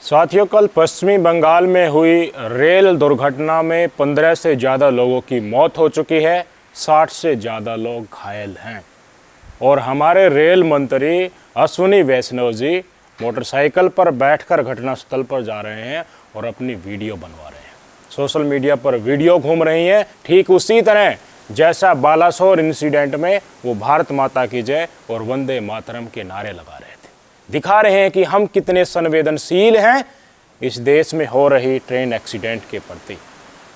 साथियों, कल पश्चिमी बंगाल में हुई रेल दुर्घटना में 15 से ज़्यादा लोगों की मौत हो चुकी है, 60 से ज़्यादा लोग घायल हैं। और हमारे रेल मंत्री अश्विनी वैष्णव जी मोटरसाइकिल पर बैठकर घटनास्थल पर जा रहे हैं और अपनी वीडियो बनवा रहे हैं। सोशल मीडिया पर वीडियो घूम रही है, ठीक उसी तरह जैसा बालासोर इंसिडेंट में वो भारत माता की जय और वंदे मातरम के नारे लगा रहे थे। दिखा रहे हैं कि हम कितने संवेदनशील हैं इस देश में हो रही ट्रेन एक्सीडेंट के प्रति।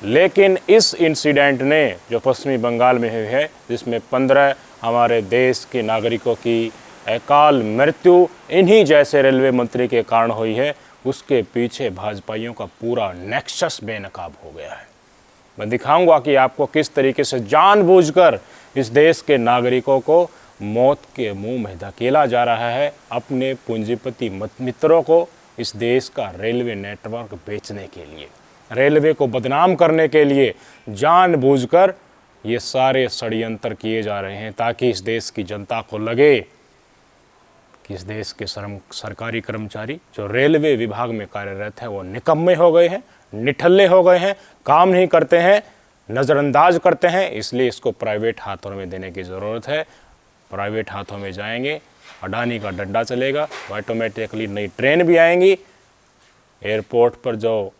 लेकिन इस इंसिडेंट ने जो पश्चिमी बंगाल में हुई है, जिसमें 15 हमारे देश के नागरिकों की अकाल मृत्यु इन्हीं जैसे रेलवे मंत्री के कारण हुई है, उसके पीछे भाजपाइयों का पूरा नेक्सस बेनकाब हो गया है। मैं दिखाऊंगा कि आपको किस तरीके से जानबूझकर इस देश के नागरिकों को मौत के मुंह में धकेला जा रहा है, अपने पूंजीपति मित्रों को इस देश का रेलवे नेटवर्क बेचने के लिए, रेलवे को बदनाम करने के लिए जानबूझकर ये सारे षड्यंत्र किए जा रहे हैं, ताकि इस देश की जनता को लगे कि इस देश के सरकारी कर्मचारी जो रेलवे विभाग में कार्यरत हैं वो निकम्मे हो गए हैं, निठल्ले हो गए हैं, काम नहीं करते हैं, नज़रअंदाज करते हैं। इसलिए इसको प्राइवेट हाथों में देने की ज़रूरत है। प्राइवेट हाथों में जाएंगे, अडानी का डंडा चलेगा, ऑटोमेटिकली नई ट्रेन भी आएंगी। एयरपोर्ट पर जो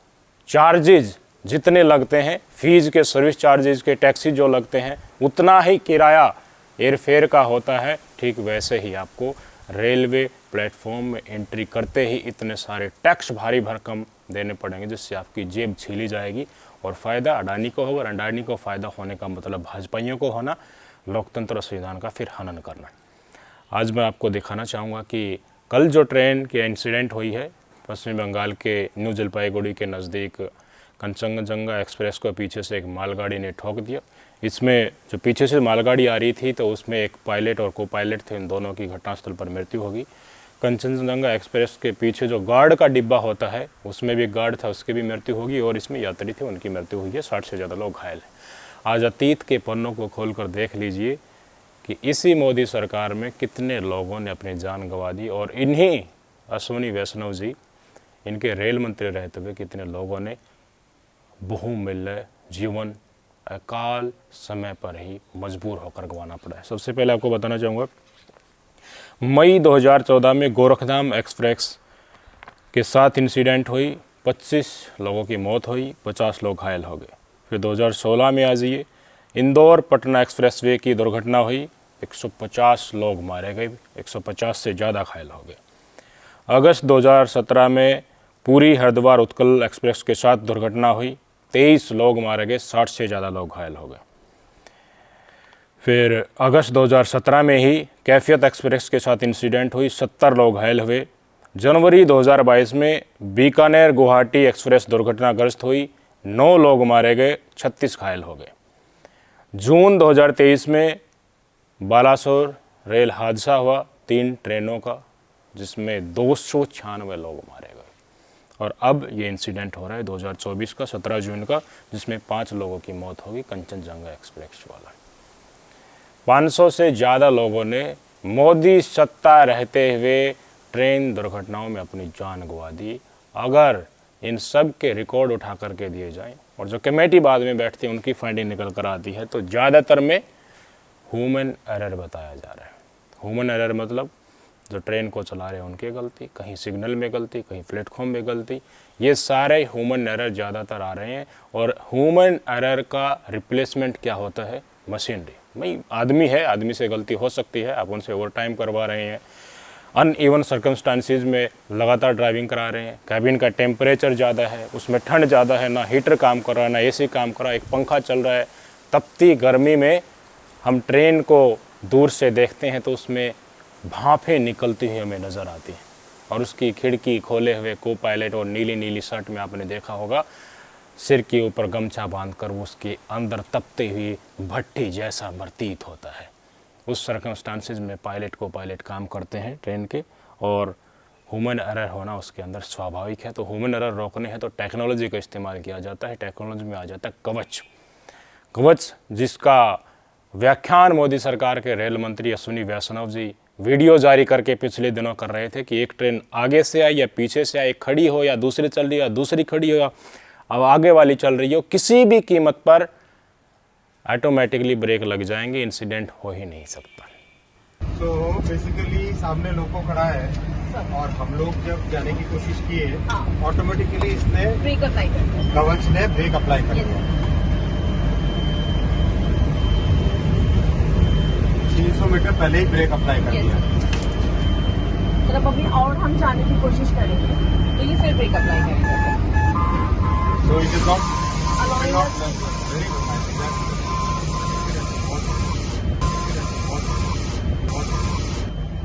चार्जेज जितने लगते हैं, फीस के, सर्विस चार्जेज के, टैक्सी जो लगते हैं, उतना ही किराया एयरफेयर का होता है। ठीक वैसे ही आपको रेलवे प्लेटफॉर्म में एंट्री करते ही इतने सारे टैक्स भारी भरकम देने पड़ेंगे, जिससे आपकी जेब छीली जाएगी और फ़ायदा अडानी को होगा। अडानी को फ़ायदा होने का मतलब भाजपाइयों को होना, लोकतंत्र और संविधान का फिर हनन करना। आज मैं आपको दिखाना चाहूँगा कि कल जो ट्रेन की इंसिडेंट हुई है पश्चिम बंगाल के न्यू जलपाईगुड़ी के नज़दीक, कंचनजंगा एक्सप्रेस को पीछे से एक मालगाड़ी ने ठोक दिया। इसमें जो पीछे से मालगाड़ी आ रही थी तो उसमें एक पायलट और को पायलट थे, इन दोनों की घटनास्थल पर मृत्यु होगी। कंचनजंगा एक्सप्रेस के पीछे जो गार्ड का डिब्बा होता है उसमें भी गार्ड था, उसकी भी मृत्यु होगी, और इसमें यात्री थे, उनकी मृत्यु हुई है। 60 से ज़्यादा लोग घायल हैं। आज अतीत के पन्नों को खोलकर देख लीजिए कि इसी मोदी सरकार में कितने लोगों ने अपनी जान गंवा दी, और इन्हीं अश्विनी वैष्णव जी, इनके रेल मंत्री रहते हुए कितने लोगों ने बहुमूल्य जीवन अकाल समय पर ही मजबूर होकर गंवाना पड़ा है। सबसे पहले आपको बताना चाहूँगा, मई 2014 में गोरखधाम एक्सप्रेस के साथ इंसिडेंट हुई, 25 लोगों की मौत हुई, 50 लोग घायल हो गए। फिर 2016 में आ जाइए, इंदौर पटना एक्सप्रेसवे की दुर्घटना हुई, 150 लोग मारे गए, 150 से ज़्यादा घायल हो गए। अगस्त 2017 में पुरी हरिद्वार उत्कल एक्सप्रेस के साथ दुर्घटना हुई, 23 लोग मारे गए, 60 से ज़्यादा लोग घायल हो गए। फिर अगस्त 2017 में ही कैफियत एक्सप्रेस के साथ इंसिडेंट हुई, 70 लोग घायल हुए। जनवरी 2022 में बीकानेर गुवाहाटी एक्सप्रेस दुर्घटनाग्रस्त हुई, 9 लोग मारे गए, 36 घायल हो गए। जून 2023 में बालासोर रेल हादसा हुआ 3 ट्रेनों का, जिसमें 296 लोग मारे गए। और अब ये इंसिडेंट हो रहा है 2024 का 17 जून का, जिसमें 5 लोगों की मौत होगी, कंचनजंगा एक्सप्रेस वाला। 500 से ज़्यादा लोगों ने मोदी सत्ता रहते हुए ट्रेन दुर्घटनाओं में अपनी जान गंवा दी। अगर इन सब के रिकॉर्ड उठा करके दिए जाएं और जो कमेटी बाद में बैठती है उनकी फाइंडिंग निकल कर आती है, तो ज़्यादातर में ह्यूमन एरर बताया जा रहा है। ह्यूमन एरर मतलब जो ट्रेन को चला रहे हैं उनकी गलती, कहीं सिग्नल में गलती, कहीं प्लेटफॉर्म में गलती, ये सारे ह्यूमन एरर ज़्यादातर आ रहे हैं। और ह्यूमन एरर का रिप्लेसमेंट क्या होता है? मशीनरी। भाई आदमी है, आदमी से गलती हो सकती है, आप उनसे ओवर टाइम करवा रहे हैं, अनइवन सर्कमस्टांसिस में लगातार ड्राइविंग करा रहे हैं, कैबिन का टेम्परेचर ज़्यादा है, उसमें ठंड ज़्यादा है, ना हीटर काम कर रहा है, ना एसी काम कर रहा है, एक पंखा चल रहा है, तपती गर्मी में हम ट्रेन को दूर से देखते हैं तो उसमें भांपें निकलती हुई हमें नज़र आती हैं, और उसकी खिड़की खोले हुए को पायलट और नीली नीली शर्ट में आपने देखा होगा, सिर के ऊपर गमछा बांधकर वो उसके अंदर तपती हुई भट्टी जैसा प्रतीत होता है। उस सर्कमस्टांसिस में पायलट को पायलट काम करते हैं ट्रेन के, और ह्यूमन एरर होना उसके अंदर स्वाभाविक है। तो ह्यूमन एरर रोकने हैं तो टेक्नोलॉजी का इस्तेमाल किया जाता है। टेक्नोलॉजी में आ जाता है कवच। कवच जिसका व्याख्यान मोदी सरकार के रेल मंत्री अश्विनी वैष्णव जी वीडियो जारी करके पिछले दिनों कर रहे थे कि एक ट्रेन आगे से आई या पीछे से आई, खड़ी हो या दूसरी चल रही हो या दूसरी खड़ी हो या अब आगे वाली चल रही हो, किसी भी कीमत पर ऑटोमेटिकली ब्रेक लग जाएंगे, इंसिडेंट हो ही नहीं सकता। तो बेसिकली सामने लोको खड़ा है और हम लोग जब जाने की कोशिश किए ऑटोमेटिकली इसने ब्रेक अप्लाई कर दिया। कवच ने ब्रेक अप्लाई कर दिया। 300 मीटर पहले ही ब्रेक अप्लाई कर दिया। मतलब अभी और हम जाने की कोशिश करेंगे तो ये फिर ब्रेक अप्लाई करेंगे। So it is not very good.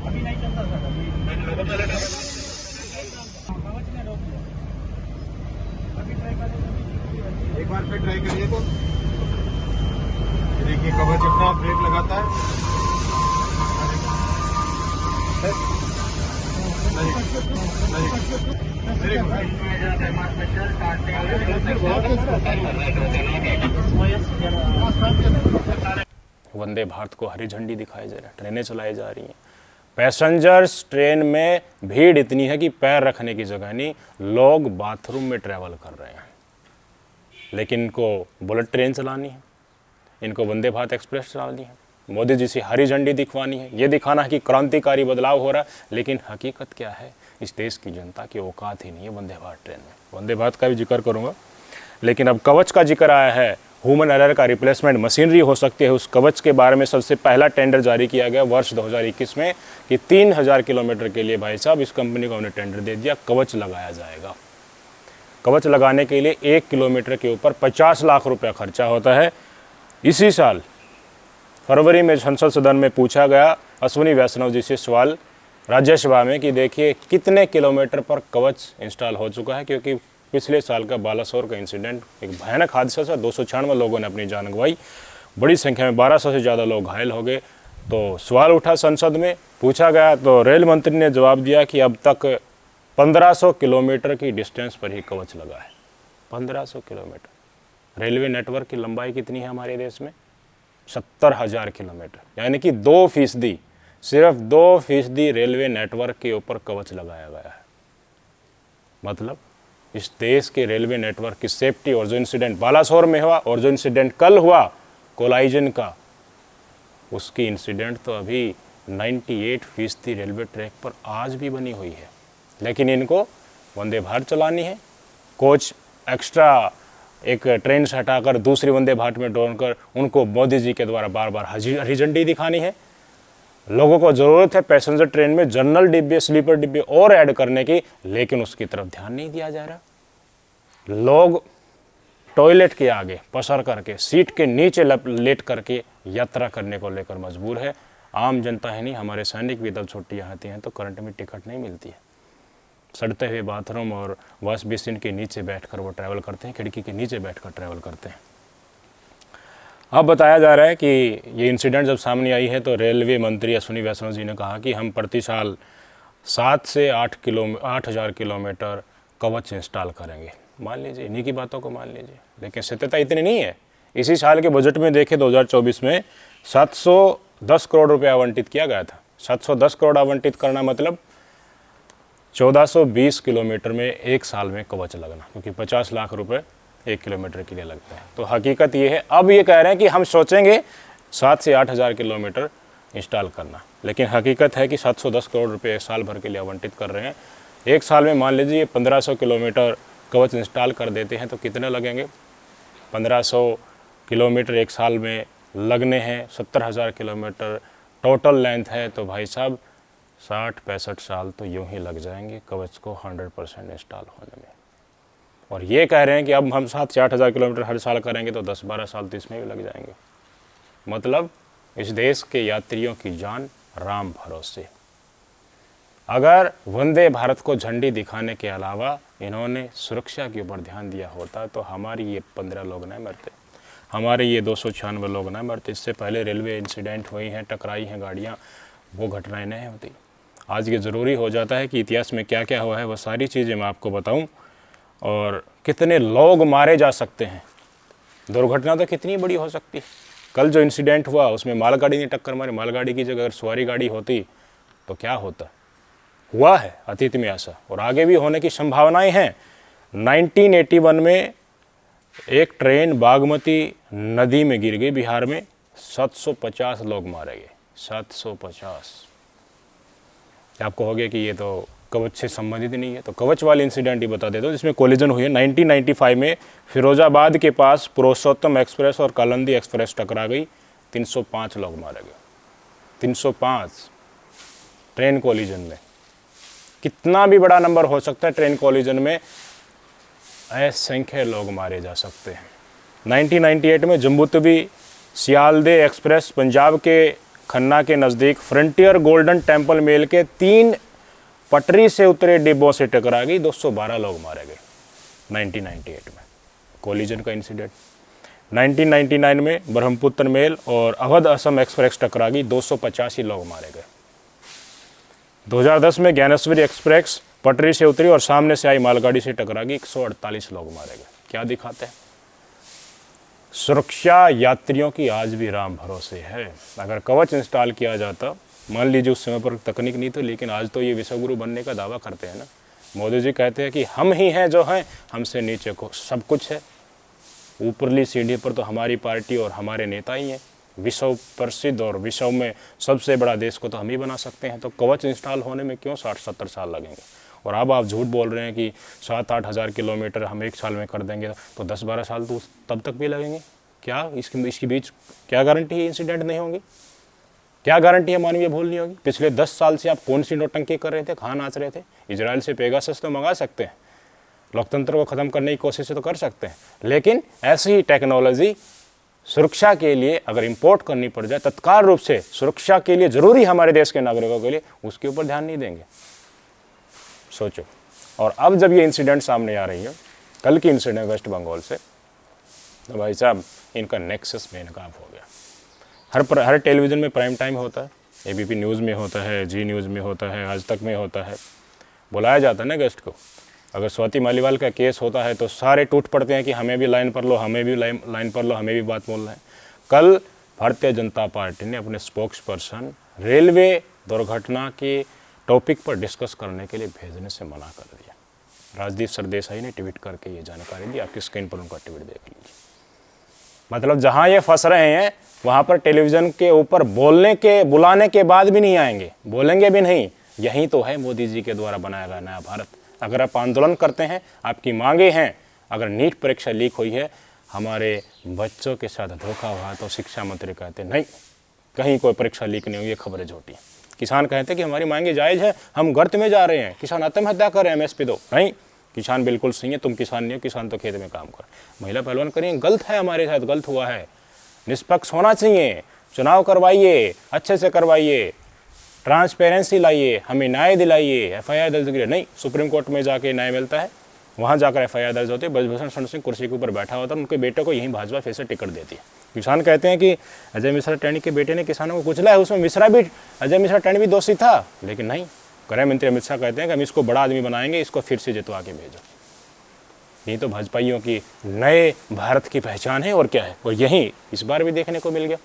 अभी नहीं चलता सर, अभी एक बार फिर ट्राई करिए तो देखिए कवच अपना ब्रेक लगाता है। वंदे भारत को हरी झंडी दिखाई जा रहा है, ट्रेनें चलाई जा रही हैं, पैसेंजर्स ट्रेन में भीड़ इतनी है कि पैर रखने की जगह नहीं, लोग बाथरूम में ट्रैवल कर रहे हैं। लेकिन इनको बुलेट ट्रेन चलानी है, इनको वंदे भारत एक्सप्रेस चलानी है, मोदी जी से हरी झंडी दिखवानी है, ये दिखाना है कि क्रांतिकारी बदलाव हो रहा है। लेकिन हकीकत क्या है, इस देश की जनता की औकात ही नहीं है वंदे भारत ट्रेन में। वंदे भारत का भी जिक्र करूँगा, लेकिन अब कवच का जिक्र आया है। ह्यूमन एरर का रिप्लेसमेंट मशीनरी हो सकती है, उस कवच के बारे में सबसे पहला टेंडर जारी किया गया वर्ष 2021 में कि 3000 किलोमीटर के लिए भाई साहब इस कंपनी को हमने टेंडर दे दिया, कवच लगाया जाएगा। कवच लगाने के लिए 1 किलोमीटर के ऊपर 50 लाख रुपया खर्चा होता है। इसी साल फरवरी में संसद सदन में पूछा गया अश्विनी वैष्णव जी से सवाल राज्यसभा में कि देखिए कितने किलोमीटर पर कवच इंस्टॉल हो चुका है, क्योंकि पिछले साल का बालासोर का इंसिडेंट एक भयानक हादसा था, 296 लोगों ने अपनी जान गंवाई, बड़ी संख्या में 1200 से ज़्यादा लोग घायल हो गए। तो सवाल उठा संसद में, पूछा गया तो रेल मंत्री ने जवाब दिया कि अब तक 1500 किलोमीटर की डिस्टेंस पर ही कवच लगा है। 1500 किलोमीटर। रेलवे नेटवर्क की लंबाई कितनी है हमारे देश में? 70,000 किलोमीटर, यानी कि 2%, सिर्फ 2% रेलवे नेटवर्क के ऊपर कवच लगाया गया है। मतलब इस देश के रेलवे नेटवर्क की सेफ्टी, और जो इंसिडेंट बालासोर में हुआ और जो इंसिडेंट कल हुआ कोलाइजन का, उसकी इंसिडेंट तो अभी 98% रेलवे ट्रैक पर आज भी बनी हुई है। लेकिन इनको वंदे भारत चलानी है, कोच एक्स्ट्रा एक ट्रेन से हटाकर दूसरी वंदे भारत में डालकर उनको मोदी जी के द्वारा बार बार हरी झंडी दिखानी है। लोगों को ज़रूरत है पैसेंजर ट्रेन में जनरल डिब्बे, स्लीपर डिब्बे और ऐड करने की, लेकिन उसकी तरफ ध्यान नहीं दिया जा रहा। लोग टॉयलेट के आगे पसर करके, सीट के नीचे लेट करके यात्रा करने को लेकर मजबूर है। आम जनता ही नहीं, हमारे सैनिक भी जब छुट्टियाँ आती हैं तो करंट में टिकट नहीं मिलती है, सड़ते हुए बाथरूम और वॉश बेसिन के नीचे बैठकर वो ट्रैवल करते हैं, खिड़की के नीचे बैठकर ट्रैवल करते हैं। अब बताया जा रहा है कि ये इंसिडेंट जब सामने आई है तो रेलवे मंत्री अश्विनी वैष्णव जी ने कहा कि हम प्रति साल 7 से 8,000 किलोमीटर कवच इंस्टॉल करेंगे। मान लीजिए, इन्हीं की बातों को मान लीजिए, लेकिन सत्यता इतनी नहीं है। इसी साल के बजट में देखें 2024 में 710 करोड़ रुपये आवंटित किया गया था। 710 करोड़ आवंटित करना मतलब 1420 किलोमीटर में एक साल में कवच लगना, क्योंकि 50 लाख रुपए 1 किलोमीटर के लिए लगता है। तो हकीकत ये है, अब ये कह रहे हैं कि हम सोचेंगे 7 से 8,000 किलोमीटर इंस्टॉल करना, लेकिन हकीकत है कि 710 करोड़ रुपए एक साल भर के लिए आवंटित कर रहे हैं। एक साल में मान लीजिए 1500 किलोमीटर कवच इंस्टॉल कर देते हैं तो कितने लगेंगे? 1500 किलोमीटर एक साल में लगने हैं, 70,000 किलोमीटर टोटल लेंथ है, तो भाई साहब 60-65 साल तो यूं ही लग जाएंगे कवच को 100% इंस्टॉल होने में। और ये कह रहे हैं कि अब हम 7 से 8,000 किलोमीटर हर साल करेंगे तो 10-12 साल तो इसमें भी लग जाएंगे। मतलब इस देश के यात्रियों की जान राम भरोसे। अगर वंदे भारत को झंडी दिखाने के अलावा इन्होंने सुरक्षा के ऊपर ध्यान दिया होता तो हमारी ये 15 लोग न मरते, हमारे ये 296 लोग न मरते। इससे पहले रेलवे इंसिडेंट हुई हैं, टकराई हैं गाड़ियाँ, वो घटनाएं नहीं होती। आज ये ज़रूरी हो जाता है कि इतिहास में क्या क्या हुआ है वो सारी चीज़ें मैं आपको बताऊं, और कितने लोग मारे जा सकते हैं। दुर्घटना तो कितनी बड़ी हो सकती है। कल जो इंसिडेंट हुआ उसमें मालगाड़ी ने टक्कर मारी, मालगाड़ी की जगह अगर सवारी गाड़ी होती तो क्या होता। हुआ है अतीत में ऐसा और आगे भी होने की संभावनाएं हैं। 1981 में एक ट्रेन बागमती नदी में गिर गई बिहार में, 750 लोग मारे गए। 750। आप कहोगे कि ये तो कवच से संबंधित नहीं है, तो कवच वाले इंसिडेंट ही बता देता हूँ जिसमें कोलिजन हुई है। 1995 में फिरोजाबाद के पास पुरुषोत्तम एक्सप्रेस और कालिंदी एक्सप्रेस टकरा गई, 305 लोग मारे गए। 305 ट्रेन कोलिजन में। कितना भी बड़ा नंबर हो सकता है ट्रेन कोलिजन में, असंख्य लोग मारे जा सकते हैं। 1998 में जम्मू-तवी सियालदे एक्सप्रेस पंजाब के खन्ना के नज़दीक फ्रंटियर गोल्डन टेम्पल मेल के 3 पटरी से उतरे डिब्बों से टकरा गई, 212 लोग मारे गए 1998 में, कोलिजन का इंसिडेंट। 1999 में ब्रह्मपुत्र मेल और अवध असम एक्सप्रेस टकरा गई, 285 लोग मारे गए। 2010 में ज्ञानेश्वरी एक्सप्रेस पटरी से उतरी और सामने से आई मालगाड़ी से टकरा गई, 148 लोग मारे गए। क्या दिखाते हैं? सुरक्षा यात्रियों की आज भी राम भरोसे है। अगर कवच इंस्टॉल किया जाता, मान लीजिए उस समय पर तकनीक नहीं थी, लेकिन आज तो ये विश्वगुरु बनने का दावा करते हैं ना। मोदी जी कहते हैं कि हम ही हैं जो हैं, हमसे नीचे को सब कुछ है। ऊपरली सीढ़ी पर तो हमारी पार्टी और हमारे नेता ही हैं। विश्व प्रसिद्ध और विश्व में सबसे बड़ा देश को तो हम ही बना सकते हैं। तो कवच इंस्टॉल होने में क्यों 60-70 साल लगेंगे? और अब आप झूठ बोल रहे हैं कि 7-8 हज़ार किलोमीटर हम 1 साल में कर देंगे, तो 10-12 साल तो तब तक भी लगेंगे। क्या इसके बीच क्या गारंटी है इंसिडेंट नहीं होंगी? क्या गारंटी है मानवीय भूल नहीं होगी? पिछले 10 साल से आप कौन सी नौटंकी कर रहे थे, कहाँ नाच रहे थे? इजराइल से पेगासस तो मंगा सकते हैं, लोकतंत्र को ख़त्म करने की कोशिश तो कर सकते हैं, लेकिन ऐसी ही टेक्नोलॉजी सुरक्षा के लिए अगर इंपोर्ट करनी पड़ जाए, तत्काल रूप से सुरक्षा के लिए ज़रूरी हमारे देश के नागरिकों के लिए, उसके ऊपर ध्यान नहीं देंगे। सोचो। और अब जब ये इंसिडेंट सामने आ रही है, कल की इंसिडेंट वेस्ट बंगाल से, तो भाई साहब इनका नेक्सस बेनकाब हो गया। हर टेलीविज़न में प्राइम टाइम होता है, एबीपी न्यूज़ में होता है, जी न्यूज़ में होता है, आज तक में होता है, बुलाया जाता है ना गेस्ट को। अगर स्वाति मालीवाल का केस होता है तो सारे टूट पड़ते हैं कि हमें भी लाइन पर लो, हमें भी लाइन पर लो, हमें भी बात बोलना है। कल भारतीय जनता पार्टी ने अपने स्पोक्स पर्सन रेलवे दुर्घटना के टॉपिक पर डिस्कस करने के लिए भेजने से मना कर दिया। राजदीप सरदेसाई ने ट्वीट करके ये जानकारी दी, आपकी स्क्रीन पर उनका ट्वीट देख लीजिए। मतलब जहाँ ये फंस रहे हैं वहाँ पर टेलीविज़न के ऊपर बुलाने के बाद भी नहीं आएंगे, बोलेंगे भी नहीं। यही तो है मोदी जी के द्वारा बनाया गया नया भारत। अगर आप आंदोलन करते हैं, आपकी मांगे हैं, अगर नीट परीक्षा लीक हुई है, हमारे बच्चों के साथ धोखा हुआ, तो शिक्षा मंत्री कहते नहीं, कहीं कोई परीक्षा लीक नहीं हुई, ये खबरें झूठी हैं। किसान कहते हैं कि हमारी मांगे जायज़ है, हम गर्त में जा रहे हैं, किसान आत्महत्या कर रहे हैं, एमएसपी दो। नहीं, किसान बिल्कुल सही है, तुम किसान नहीं हो, किसान तो खेत में काम कर। महिला पहलवान करेंगे, गलत है, हमारे साथ गलत हुआ है, निष्पक्ष होना चाहिए, चुनाव करवाइए, अच्छे से करवाइए, ट्रांसपेरेंसी लाइए, हमें न्याय दिलाइए, एफआईआर दर्ज करिए। नहीं, सुप्रीम कोर्ट में जाके न्याय मिलता है, वहाँ जाकर एफआईआर दर्ज होती है। ब्रजभूषण शरण सिंह कुर्सी के ऊपर बैठा होता है, उनके बेटे को यहीं भाजपा फिर से टिकट देती है। किसान कहते हैं कि अजय मिश्रा टैनी के बेटे ने किसानों को कुचला है, उसमें अजय मिश्रा टैनी भी दोषी था, लेकिन नहीं, गृह मंत्री अमित शाह कहते हैं कि हम इसको बड़ा आदमी बनाएंगे, इसको फिर से जितवा के भेजो। यही तो भाजपाइयों की नए भारत की पहचान है और क्या है, और यही इस बार भी देखने को मिल गया।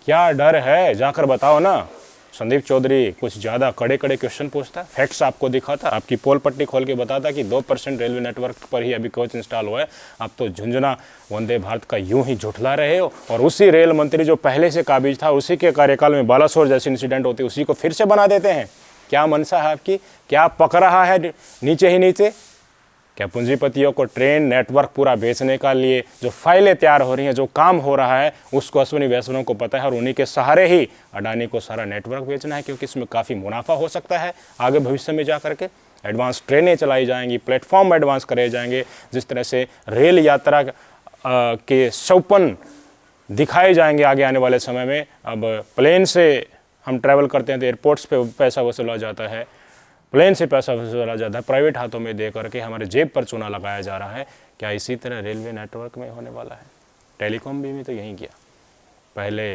क्या डर है, जाकर बताओ ना। संदीप चौधरी कुछ ज़्यादा कड़े क्वेश्चन पूछता, फैक्ट्स आपको दिखाता, आपकी पोल पट्टी खोल के बताता कि 2% रेलवे नेटवर्क पर ही अभी कोच इंस्टॉल हुआ है। आप तो झुंझुना वंदे भारत का यूं ही झुठला रहे हो, और उसी रेल मंत्री जो पहले से काबिज था, उसी के कार्यकाल में बालासोर जैसे इंसिडेंट होते उसी को फिर से बना देते हैं। क्या मनसा है आपकी? क्या पक रहा है नीचे ही नीचे? क्या पूंजीपतियों को ट्रेन नेटवर्क पूरा बेचने का लिए जो फाइलें तैयार हो रही हैं, जो काम हो रहा है, उसको अश्विनी वैष्णव को पता है, और उन्हीं के सहारे ही अडानी को सारा नेटवर्क बेचना है, क्योंकि इसमें काफ़ी मुनाफा हो सकता है आगे भविष्य में जा करके। एडवांस ट्रेनें चलाई जाएंगी, प्लेटफॉर्म एडवांस करे जाएंगे, जिस तरह से रेल यात्रा के सौपन दिखाए जाएंगे आगे आने वाले समय में। अब प्लेन से हम ट्रैवल करते हैं तो एयरपोर्ट्स पे पैसा वसूला जाता है, प्लेन से पैसा वसूला जाता है, प्राइवेट हाथों में दे करके हमारे जेब पर चूना लगाया जा रहा है। क्या इसी तरह रेलवे नेटवर्क में होने वाला है? टेलीकॉम भी तो यही किया, पहले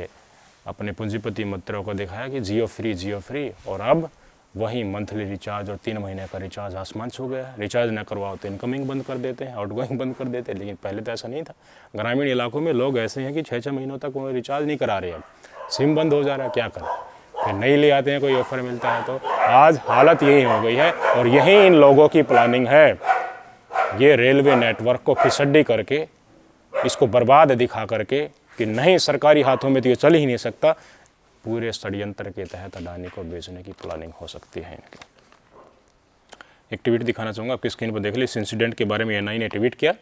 अपने पूंजीपति मित्रों को दिखाया कि जियो फ्री, और अब वही मंथली रिचार्ज और 3 महीने का रिचार्ज आसमान छू गया है। रिचार्ज न करवाओ तो इनकमिंग बंद कर देते हैं, आउटगोइंग बंद कर देते हैं, लेकिन पहले तो ऐसा नहीं था। ग्रामीण इलाकों में लोग ऐसे हैं कि 6-6 महीनों तक उन्हें रिचार्ज नहीं करा रहे, अब सिम बंद हो जा रहा है, क्या करें? फिर नहीं ले आते हैं, कोई ऑफर मिलता है तो। आज हालत यही हो गई है और यही इन लोगों की प्लानिंग है। ये रेलवे नेटवर्क को फिसड्डी करके, इसको बर्बाद दिखा करके कि नहीं सरकारी हाथों में तो ये चल ही नहीं सकता, पूरे षड्यंत्र के तहत अडानी को बेचने की प्लानिंग हो सकती है इनकी। एक ट्वीट दिखाना चाहूँगा, आपकी स्क्रीन पर देख ली। इस इंसिडेंट के बारे में एनआई ने ट्वीट किया,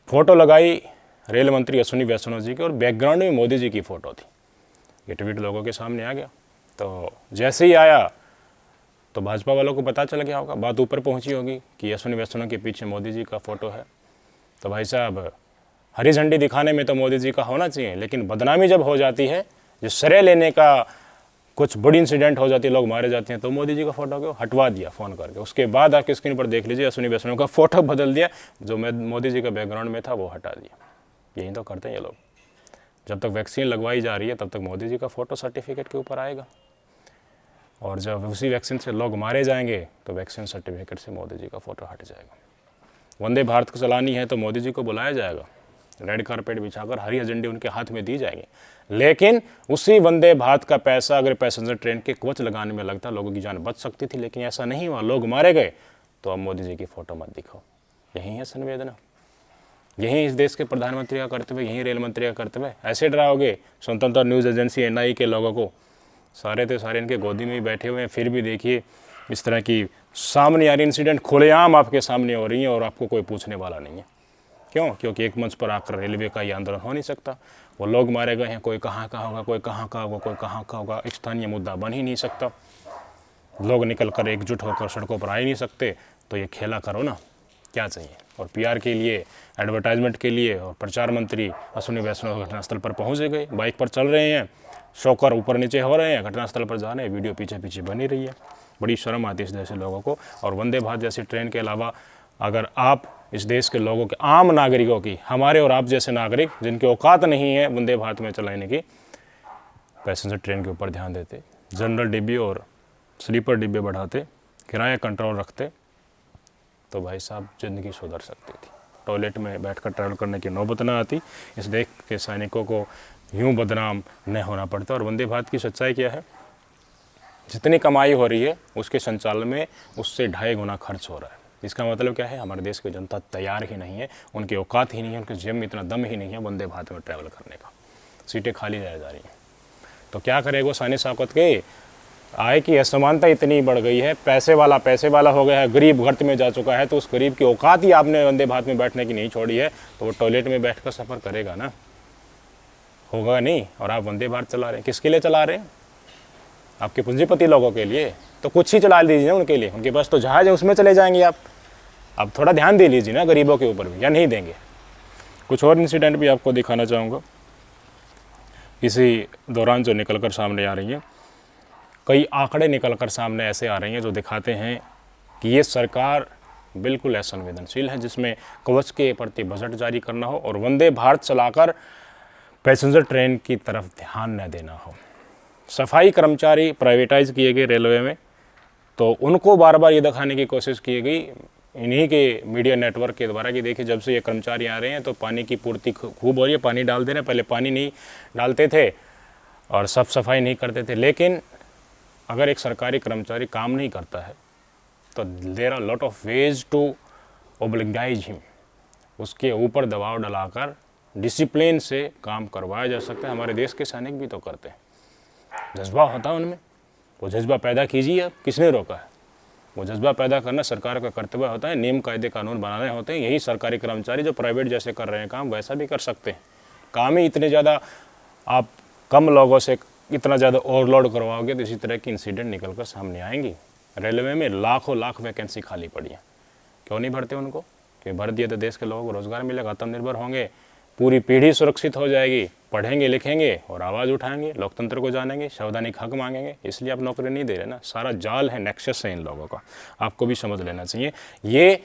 फोटो लगाई रेल मंत्री अश्विनी वैष्णव जी की और बैकग्राउंड में मोदी जी की फ़ोटो थी। ये ट्वीट लोगों के सामने आ गया, तो जैसे ही आया तो भाजपा वालों को पता चल गया होगा, बात ऊपर पहुंची होगी कि अश्विनी वैष्णव के पीछे मोदी जी का फ़ोटो है। तो भाई साहब, हरी झंडी दिखाने में तो मोदी जी का होना चाहिए, लेकिन बदनामी जब हो जाती है, जो श्रेय लेने का कुछ बड़ी इंसिडेंट हो जाती है, लोग मारे जाते हैं, तो मोदी जी का फ़ोटो क्यों हटवा दिया फ़ोन करके। उसके बाद आपकी स्क्रीन पर देख लीजिए, अश्विनी वैष्णव का फ़ोटो बदल दिया, जो मोदी जी का बैकग्राउंड में था वो हटा दिया। यही तो करते हैं ये लोग। जब तक वैक्सीन लगवाई जा रही है तब तक मोदी जी का फ़ोटो सर्टिफिकेट के ऊपर आएगा, और जब उसी वैक्सीन से लोग मारे जाएंगे तो वैक्सीन सर्टिफिकेट से मोदी जी का फ़ोटो हट जाएगा। वंदे भारत को चलानी है तो मोदी जी को बुलाया जाएगा, रेड कारपेट बिछाकर हरी झंडी उनके हाथ में दी जाएगी, लेकिन उसी वंदे भारत का पैसा अगर पैसेंजर ट्रेन के कवच लगाने में लगता, लोगों की जान बच सकती थी, लेकिन ऐसा नहीं हुआ, लोग मारे गए। तो अब मोदी जी की फ़ोटो मत दिखाओ। यही है संवेदना, यही इस देश के प्रधानमंत्री का कर्तव्य, यही रेल मंत्री का कर्तव्य। ऐसे डराओगे स्वतंत्र न्यूज़ एजेंसी एनआई के लोगों को? सारे तो सारे इनके गोदी में ही बैठे हुए हैं, फिर भी देखिए इस तरह की सामने आ रही इंसिडेंट खुलेआम आपके सामने हो रही है और आपको कोई पूछने वाला नहीं है। क्यों? क्योंकि एक मंच पर आकर रेलवे का ये आंदोलन हो नहीं सकता। वो लोग मारे गए हैं, कोई कहाँ का होगा, कोई कहाँ का होगा, कोई कहाँ का होगा, एक स्थानीय मुद्दा बन ही नहीं सकता। लोग निकल कर एकजुट होकर सड़कों पर आ ही नहीं सकते, तो ये खेला करो ना, क्या चाहिए। और पीआर के लिए, एडवर्टाइजमेंट के लिए, और प्रचार मंत्री अश्विनी वैष्णव घटनास्थल पर पहुँच गए, बाइक पर चल रहे हैं, शोकर ऊपर नीचे हो रहे हैं, घटनास्थल पर जा रहे हैं, वीडियो पीछे पीछे बनी रही है। बड़ी शर्म आती है इस जैसे लोगों को। और वंदे भारत जैसी ट्रेन के अलावा अगर आप इस देश के लोगों के, आम नागरिकों की, हमारे और आप जैसे नागरिक जिनके औकात नहीं है वंदे भारत में चलाने की, पैसेंजर ट्रेन के ऊपर ध्यान देते, जनरल डिब्बे और स्लीपर डिब्बे बढ़ाते, किराया कंट्रोल रखते, तो भाई साहब ज़िंदगी सुधर सकती थी। टॉयलेट में बैठकर ट्रैवल करने की नौबत ना आती, इस देश के सैनिकों को यूं बदनाम न होना पड़ता। और वंदे भारत की सच्चाई क्या है? जितनी कमाई हो रही है उसके संचालन में उससे 2.5 गुना खर्च हो रहा है। इसका मतलब क्या है? हमारे देश की जनता तैयार ही नहीं है, उनकी औकात ही नहीं है, उनके जेब में इतना दम ही नहीं है वंदे भारत में ट्रैवल करने का। सीटें खाली रह जा रही हैं, तो क्या करेगा सानी शौकत के? आय की असमानता इतनी बढ़ गई है, पैसे वाला हो गया है, गरीब गर्त में जा चुका है, तो उस गरीब की औकात ही आपने वंदे भारत में बैठने की नहीं छोड़ी है, तो वो टॉयलेट में बैठकर सफ़र करेगा ना? होगा नहीं। और आप वंदे भारत चला रहे हैं, किसके लिए चला रहे हैं? आपके पूंजीपति लोगों के लिए। तो कुछ ही चला दीजिए ना उनके लिए, उनके पास तो जहाज़ है, उसमें चले जाएंगे आप। अब थोड़ा ध्यान दे लीजिए ना गरीबों के ऊपर भी, या नहीं देंगे? कुछ और इंसिडेंट भी आपको दिखाना चाहूँगा इसी दौरान जो निकल कर सामने आ रही हैं। कई आंकड़े निकल कर सामने ऐसे आ रही हैं जो दिखाते हैं कि ये सरकार बिल्कुल असंवेदनशील है, जिसमें कवच के प्रति बजट जारी करना हो और वंदे भारत चलाकर पैसेंजर ट्रेन की तरफ ध्यान न देना हो। सफाई कर्मचारी प्राइवेटाइज किए गए रेलवे में, तो उनको बार बार ये दिखाने की कोशिश की गई इन्हीं के मीडिया नेटवर्क के द्वारा कि देखिए जब से ये कर्मचारी आ रहे हैं तो पानी की पूर्ति खूब हो रही है, पानी डाल दे रहे हैं। पहले पानी नहीं डालते थे और साफ सफाई नहीं करते थे। लेकिन अगर एक सरकारी कर्मचारी काम नहीं करता है तो there are lot of ways to oblige him, उसके ऊपर दबाव डालाकर डिसिप्लिन से काम करवाया जा सकता है। हमारे देश के सैनिक भी तो करते हैं, जज्बा होता है उनमें, वो जज्बा पैदा कीजिए। अब किसने रोका है? वो जज्बा पैदा करना सरकार का कर्तव्य होता है, नियम कायदे कानून बनाने होते हैं। यही सरकारी कर्मचारी जो प्राइवेट जैसे कर रहे हैं काम, वैसा भी कर सकते हैं। काम ही इतने ज़्यादा आप कम लोगों से इतना ज़्यादा ओवरलोड करवाओगे तो इसी तरह की इंसिडेंट निकल कर सामने आएंगी। रेलवे में लाख वैकेंसी खाली पड़ी है, क्यों नहीं भरते उनको? क्योंकि भर दिए तो देश के लोगों को रोज़गार मिलेगा, आत्मनिर्भर होंगे, पूरी पीढ़ी सुरक्षित हो जाएगी, पढ़ेंगे लिखेंगे और आवाज़ उठाएंगे, लोकतंत्र को जानेंगे, संवैधानिक हक मांगेंगे। इसलिए आप नौकरी नहीं दे रहे ना, सारा जाल है, नेक्सस है इन लोगों का, आपको भी समझ लेना चाहिए। ये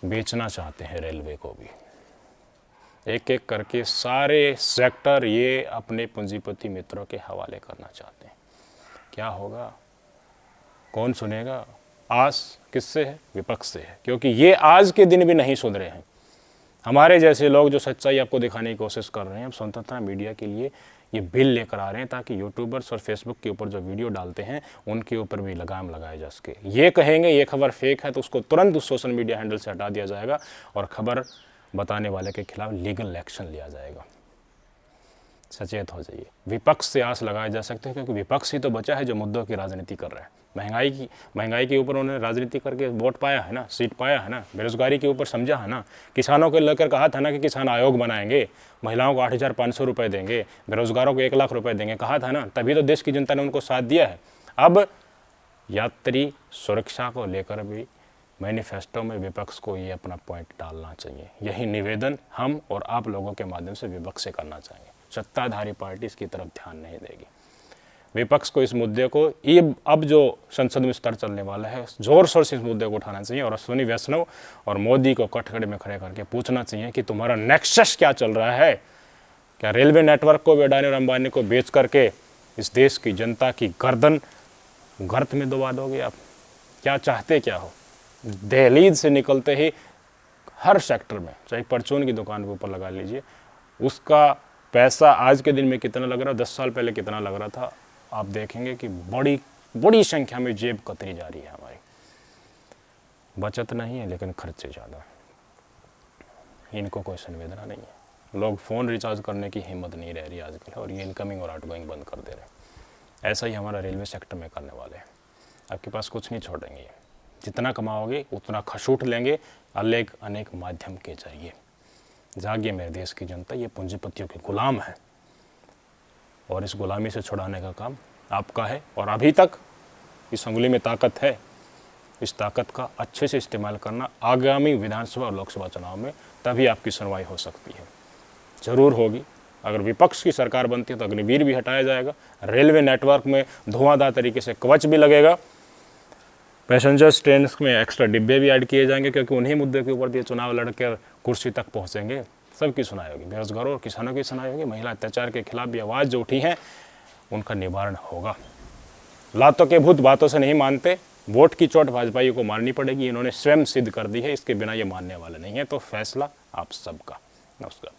बेचना चाहते हैं रेलवे को भी, एक एक करके सारे सेक्टर ये अपने पूंजीपति मित्रों के हवाले करना चाहते हैं। क्या होगा? कौन सुनेगा? आस किससे है? विपक्ष से है, क्योंकि ये आज के दिन भी नहीं सुन रहे हैं। हमारे जैसे लोग जो सच्चाई आपको दिखाने की कोशिश कर रहे हैं, अब स्वतंत्रता मीडिया के लिए ये बिल लेकर आ रहे हैं ताकि यूट्यूबर्स और फेसबुक के ऊपर जो वीडियो डालते हैं उनके ऊपर भी लगाम लगाए जा सके। ये कहेंगे ये खबर फेक है तो उसको तुरंत उस सोशल मीडिया हैंडल से हटा दिया जाएगा और खबर बताने वाले के खिलाफ लीगल एक्शन लिया जाएगा। सचेत हो जाइए। विपक्ष से आस लगाए जा सकते हैं क्योंकि विपक्ष ही तो बचा है जो मुद्दों की राजनीति कर रहा है। महंगाई के ऊपर उन्होंने राजनीति करके वोट पाया है ना, सीट पाया है ना। बेरोजगारी के ऊपर समझा है ना। किसानों को लेकर कहा था ना कि किसान आयोग बनाएंगे, महिलाओं को 8,500 रुपये देंगे, बेरोजगारों को 1 लाख रुपए देंगे, कहा था ना। तभी तो देश की जनता ने उनको साथ दिया है। अब यात्री सुरक्षा को लेकर भी मैनिफेस्टो में विपक्ष को ये अपना पॉइंट डालना चाहिए। यही निवेदन हम और आप लोगों के माध्यम से विपक्ष से करना चाहेंगे। सत्ताधारी पार्टी इसकी तरफ ध्यान नहीं देगी। विपक्ष को इस मुद्दे को ये अब जो संसद में स्तर चलने वाला है जोर शोर से इस मुद्दे को उठाना चाहिए और अश्विनी वैष्णव और मोदी को कटघरे में खड़े करके पूछना चाहिए कि तुम्हारा नेक्सस क्या चल रहा है। क्या रेलवे नेटवर्क को अडानी और अंबानी को बेच करके इस देश की जनता की गर्दन गर्त में दबा दोगे आप? क्या चाहते क्या हो? दहलीज से निकलते ही हर सेक्टर में, चाहे परचून की दुकान के ऊपर लगा लीजिए, उसका पैसा आज के दिन में कितना लग रहा है, 10 साल पहले कितना लग रहा था, आप देखेंगे कि बड़ी संख्या में जेब कतरी जा रही है हमारी। बचत नहीं है लेकिन खर्चे ज़्यादा। इनको कोई संवेदना नहीं है। लोग फ़ोन रिचार्ज करने की हिम्मत नहीं रह रही आजकल और ये इनकमिंग और आउटगोइंग बंद कर दे रहे हैं। ऐसा ही हमारा रेलवे सेक्टर में करने वाले हैं। आपके पास कुछ नहीं छोड़ेंगे। जितना कमाओगे उतना खसूट लेंगे अनेक माध्यम के जरिए। जागिए मेरे देश की जनता, ये पूंजीपतियों के गुलाम है और इस गुलामी से छुड़ाने का काम आपका है। और अभी तक इस उंगली में ताकत है, इस ताकत का अच्छे से इस्तेमाल करना। आगामी विधानसभा और लोकसभा चुनाव में तभी आपकी सुनवाई हो सकती है, ज़रूर होगी। अगर विपक्ष की सरकार बनती है तो अग्निवीर भी हटाया जाएगा, रेलवे नेटवर्क में धुआंधार तरीके से कवच भी लगेगा, पैसेंजर्स ट्रेन में एक्स्ट्रा डिब्बे भी ऐड किए जाएंगे क्योंकि उन्हीं मुद्दे के ऊपर ये चुनाव लड़कर कुर्सी तक पहुंचेंगे। सबकी सुनाई होगी, बेरोजगारों और किसानों की सुनाई होगी, महिला अत्याचार के खिलाफ भी आवाज़ जो उठी हैं उनका निवारण होगा। लातों के भूत बातों से नहीं मानते, वोट की चोट भाजपाइयों को मारनी पड़ेगी। इन्होंने स्वयं सिद्ध कर दी है, इसके बिना ये मानने वाले नहीं है। तो फैसला आप सबका। नमस्कार।